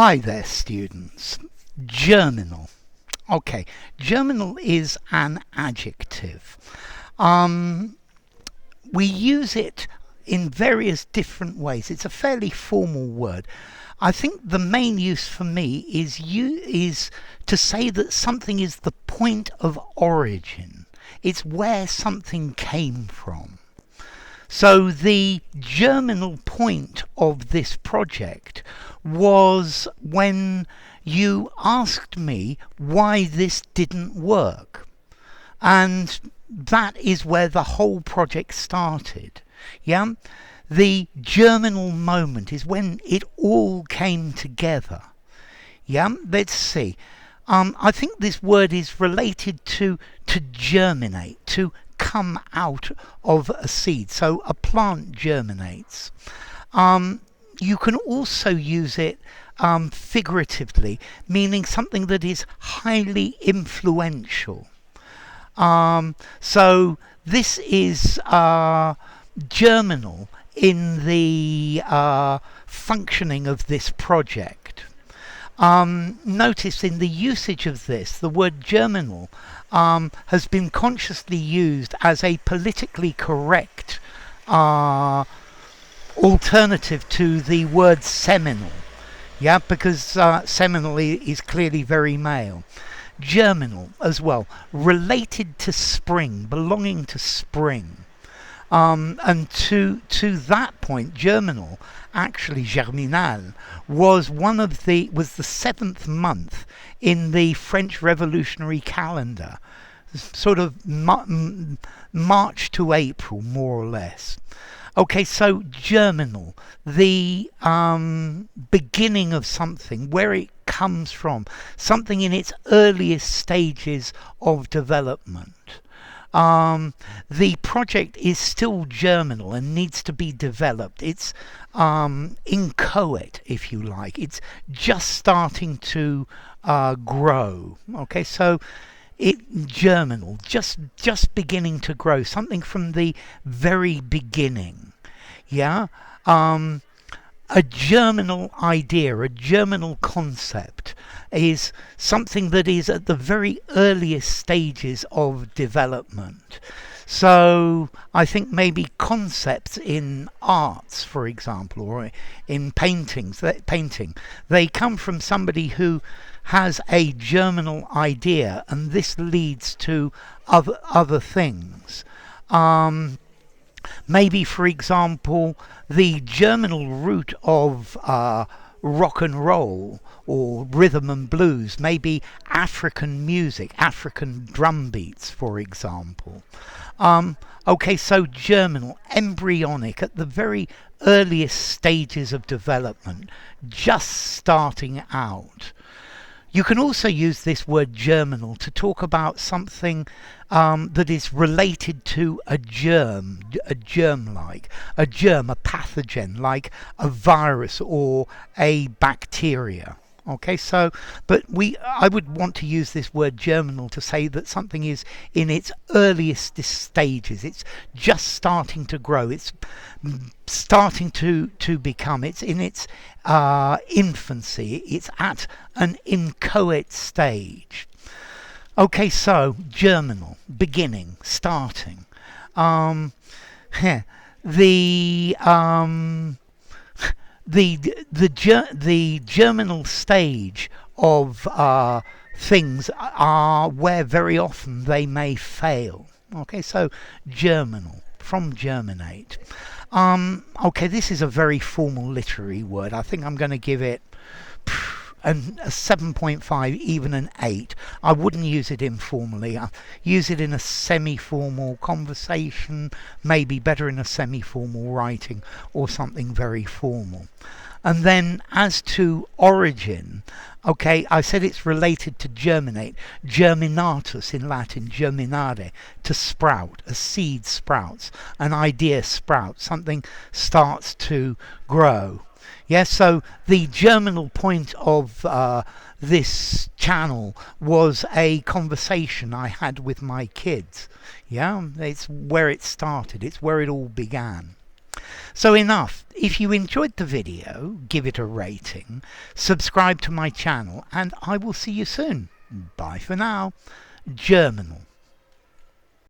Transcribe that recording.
Hi there, students. Germinal. Okay, germinal is an adjective. Um, we use it in various different ways. It's a fairly formal word. I think the main use for me is to say that something is the point of origin. It's where something came from. So the germinal point of this project was when you asked me why this didn't work. And that is where the whole project started. Yeah? The germinal moment is when it all came together. Yeah? Let's see. I think this word is related to germinate, to come out of a seed. So a plant germinates. You can also use it figuratively, meaning something that is highly influential. So this is germinal in the functioning of this project. Notice in the usage of this, the word germinal has been consciously used as a politically correct alternative to the word seminal. Yeah, because seminal is clearly very male. Germinal as well, related to spring, belonging to spring. And to that point, germinal, actually Germinal, was the seventh month in the French Revolutionary calendar, sort of March to April, more or less. Okay, so germinal, the beginning of something, where it comes from, something in its earliest stages of development. The project is still germinal and needs to be developed. It's inchoate, if you like. It's just starting to grow. Okay, so germinal, just beginning to grow, something from the very beginning. Yeah. A germinal idea, a germinal concept is something that is at the very earliest stages of development. So I think maybe concepts in arts, for example, or in painting, they come from somebody who has a germinal idea, and this leads to other things. Maybe, for example, the germinal root of rock and roll or rhythm and blues, maybe African music, African drum beats, for example. Okay, so germinal, embryonic, at the very earliest stages of development, just starting out. You can also use this word germinal to talk about something that is related to a germ, a germ-like, a germ, a pathogen, like a virus or a bacteria. Okay, so, I would want to use this word germinal to say that something is in its earliest stages. It's just starting to grow. It's starting to become. It's in its infancy. It's at an inchoate stage. Okay, so germinal, beginning, starting. The germinal stage of things are where very often they may fail. Okay, so germinal, from germinate. Okay, this is a very formal literary word. I think I'm going to give it a 7.5, even an 8. I wouldn't use it informally. I use it in a semi-formal conversation, maybe better in a semi-formal writing or something very formal. And then as to origin, okay, I said it's related to germinate, germinatus in Latin, germinare, to sprout, a seed sprouts, an idea sprouts, something starts to grow. Yeah, so the germinal point of this channel was a conversation I had with my kids. Yeah, it's where it started. It's where it all began. So enough. If you enjoyed the video, give it a rating, subscribe to my channel, and I will see you soon. Bye for now. Germinal.